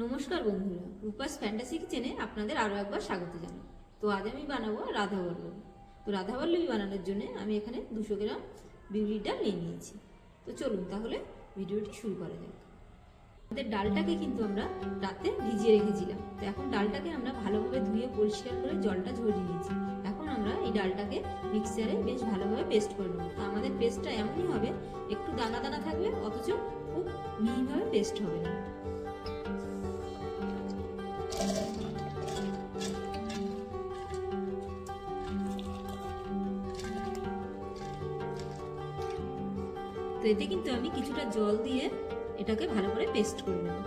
নমস্কার বন্ধুরা, রূপাস ফ্যান্টাসি কিচেনে আপনাদের আরও একবার স্বাগত জানাই। তো আজ আমি বানাবো রাধাবল্লভী। তো রাধাবল্লভী বানানোর জন্য আমি এখানে 200 গ্রাম বিউলির ডাল নিয়ে নিয়েছি। তো চলুন তাহলে ভিডিওটি শুরু করা যাক। আমাদের ডালটাকে কিন্তু আমরা রাতে ভিজিয়ে রেখেছিলাম। তো এখন ডালটাকে আমরা ভালোভাবে ধুয়ে পরিষ্কার করে জলটা ঝরিয়ে নিয়েছি। এখন আমরা এই ডালটাকে মিক্সারে বেশ ভালোভাবে পেস্ট করে নেবো। তো আমাদের পেস্টটা এমনই হবে, একটু দানা দানা থাকবে, অথচ খুব মিহিভাবে পেস্ট হবে না। তো এতে কিন্তু আমি কিছুটা জল দিয়ে এটাকে ভালো করে পেস্ট করে নেব।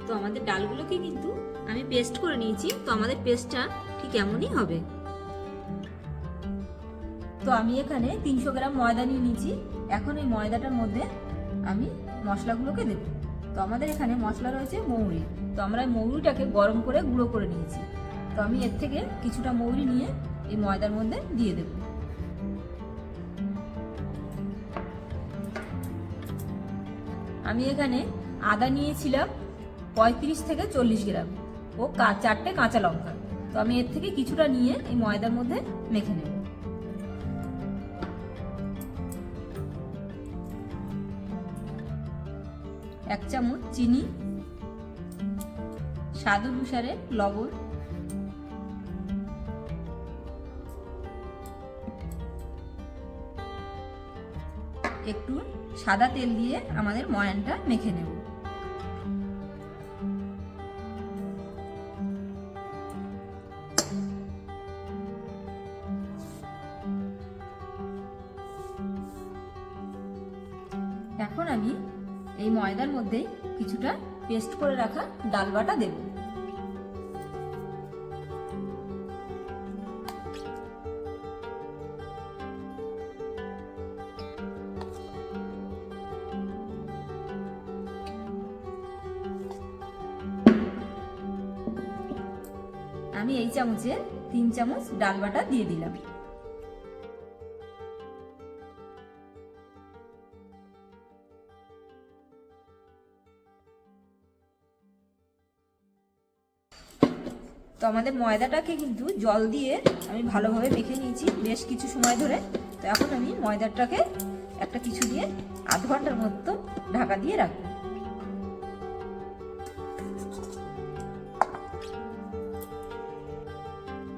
তো আমাদের ডালগুলোকে কিন্তু আমি পেস্ট করে নিয়েছি। তো আমাদের পেস্টটা ঠিক এমনই হবে। তো আমি এখানে 300 গ্রাম ময়দা নিয়ে নিয়েছি। এখন এই ময়দাটার মধ্যে আমি মশলাগুলোকে দেব। তো আমাদের এখানে মশলা রয়েছে মৌরি। তো আমরা মৌরিটাকে গরম করে গুঁড়ো করে নিয়েছি। তো আমি এর থেকে কিছুটা মৌরি নিয়ে এই ময়দার মধ্যে দিয়ে দেব। আমি এখানে আদা নিয়েছিলাম 35 থেকে 40 গ্রাম ও 4টে কাঁচা লঙ্কা। তো আমি এর থেকে কিছুটা নিয়ে এই ময়দার মধ্যে মেখে নেব। এক চামচ চিনি, স্বাদ অনুসারে লবণ, একটু সাদা তেল দিয়ে আমাদের ময়ানটা মেখে নেব। এখন আমি এই ময়দার মধ্যে কিছুটা পেস্ট করে রাখা ডাল বাটা দেব। আমি এই চামচে 3 চামচ ডাল বাটা দিয়ে দিলাম। তো আমাদের ময়দাটাকে কিন্তু জল দিয়ে আমি ভালোভাবে মেখে নিয়েছি বেশ কিছু সময় ধরে। তো এখন আমি ময়দাটাকে একটা কিছু দিয়ে আধ ঘন্টার মতো ঢাকা দিয়ে রাখবো।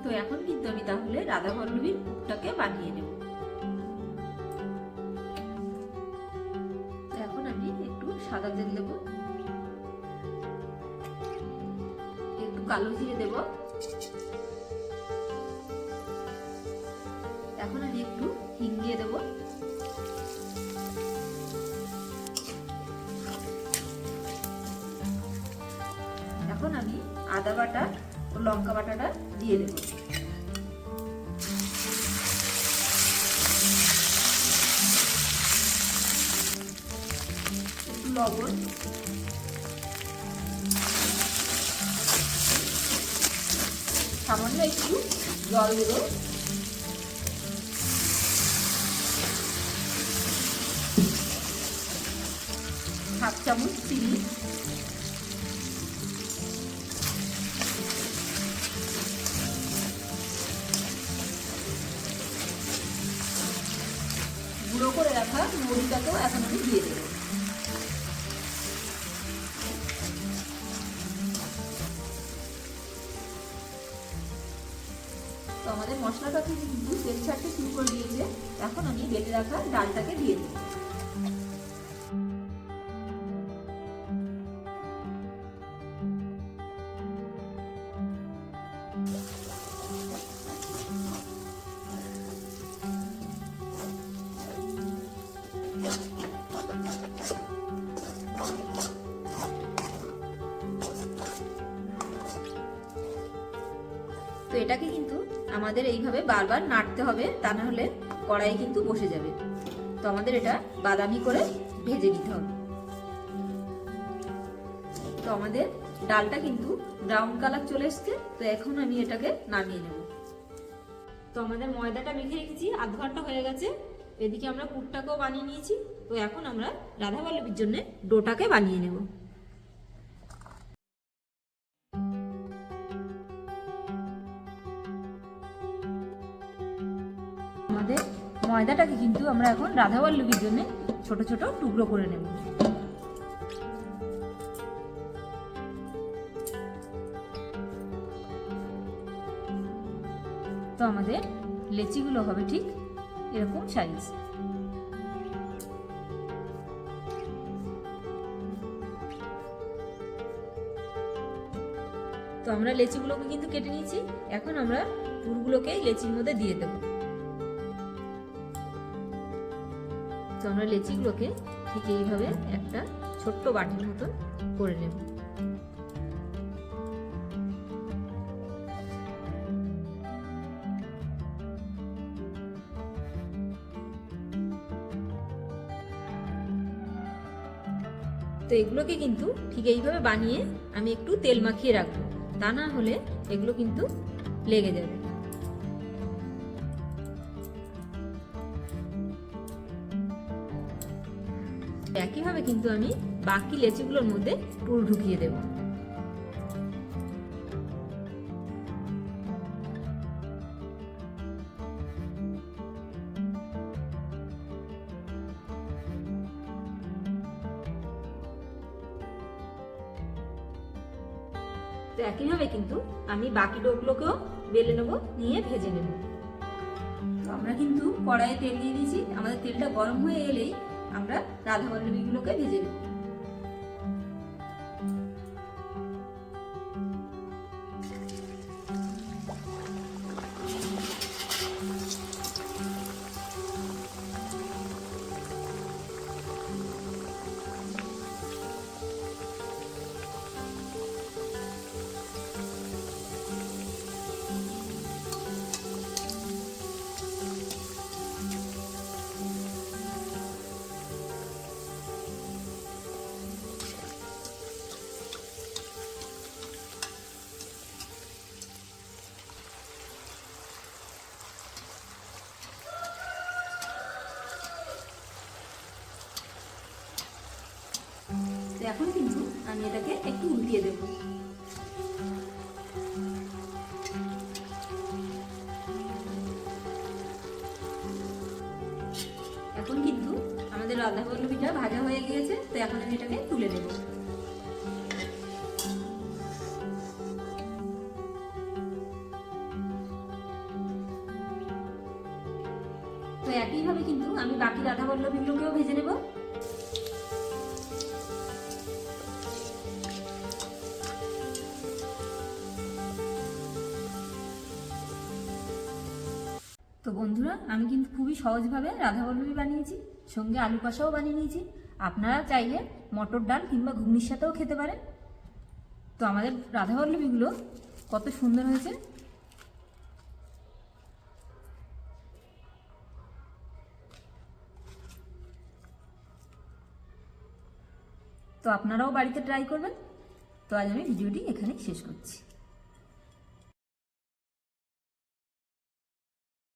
তো এখন কিন্তু আমি তাহলে রাধাবল্লভীর পুরটাকে বানিয়ে নেব। এখন আমি একটু সাদা তেল দেব, একটু কালো জিরে দেব। এখন আমি একটু হিং দিয়ে দেব। এখন আমি আদা বাটা ও লঙ্কা বাটাটা দিয়ে দেব। একটু লবণ, সামান্য একটু জল দেব। হাফ চামচ চিনি, গুঁড়ো করে রাখা মৌরিটাকেও এখন আমি দিয়ে দেব। তো আমাদের মশলাটাকে কিন্তু তেল ছাড়তে শুরু করে দিয়েছে। এখন আমি বেটে রাখা ডালটাকে দিয়ে দেব। তো এটাকে কিন্তু আমাদের এইভাবে বারবার নাড়তে হবে, তা না হলে কড়াই কিন্তু বসে যাবে। তো আমাদের এটা বাদামি করে ভেজে নিতে হবে। তো আমাদের ডালটা কিন্তু ব্রাউন কালার চলে এসছে। তো এখন আমি এটাকে নামিয়ে নেব। তো আমাদের ময়দাটা মেখে রেখেছি, আধ ঘন্টা হয়ে গেছে। এদিকে আমরা পুরটাকেও বানিয়ে নিয়েছি। তো এখন আমরা রাধাবল্লভীর জন্য ডোটাকে বানিয়ে নেব। আমাদের ময়দাটাকে কিন্তু আমরা এখন রাধাবল্লভীর জন্য ছোট ছোট টুকরো করে নেব। তো আমাদের লেচিগুলো হবে ঠিক এরকম সাইজ। তো আমরা লেচিগুলোকে কিন্তু কেটে নিয়েছি। এখন আমরা পুরগুলোকে লেচির মধ্যে দিয়ে দেব। তো আমরা লেচিগুলোকে ঠিক এইভাবে একটা ছোট্ট বাটির মতো করে নেব। তো এগুলোকে কিন্তু ঠিক এইভাবে বানিয়ে আমি একটু তেল মাখিয়ে রাখবো, তা না হলে এগুলো কিন্তু লেগে যাবে। একইভাবে কিন্তু আমি বাকি লেচিগুলোর মধ্যে পুর ঢুকিয়ে দেব। তো একইভাবে কিন্তু আমি বাকি ডোগুলোকেও বেলে নেব, নিয়ে ভেজে নেব। তো আমরা কিন্তু কড়াইয়ে তেল দিয়ে দিয়েছি। আমাদের তেলটা গরম হয়ে এলেই আমরা রাধাবল্লভীগুলোকে ভেজে নেব। এখন কিন্তু আমি এটাকে একটু উল্টিয়ে দেব। এখন কিন্তু আমাদের রাধাবল্লভীটা ভাজা হয়ে গিয়েছে। তো এখন আমি এটাকে তুলে নেব। তো একইভাবে কিন্তু আমি বাকি রাধাবল্লভীগুলোকেও ভেজে নেব। তো বন্ধুরা, আমি কিন্তু খুবই সহজভাবে রাধাবল্লভী বানিয়েছি, সঙ্গে আলু কষাও বানিয়ে নিয়েছি। আপনারা চাইলে মটর ডাল কিংবা ঘুগনির সাথেও খেতে পারেন। তো আমাদের রাধাবল্লভীগুলো কত সুন্দর হয়েছে। তো আপনারাও বাড়িতে ট্রাই করবেন। তো আজ আমি ভিডিওটি এখানেই শেষ করছি।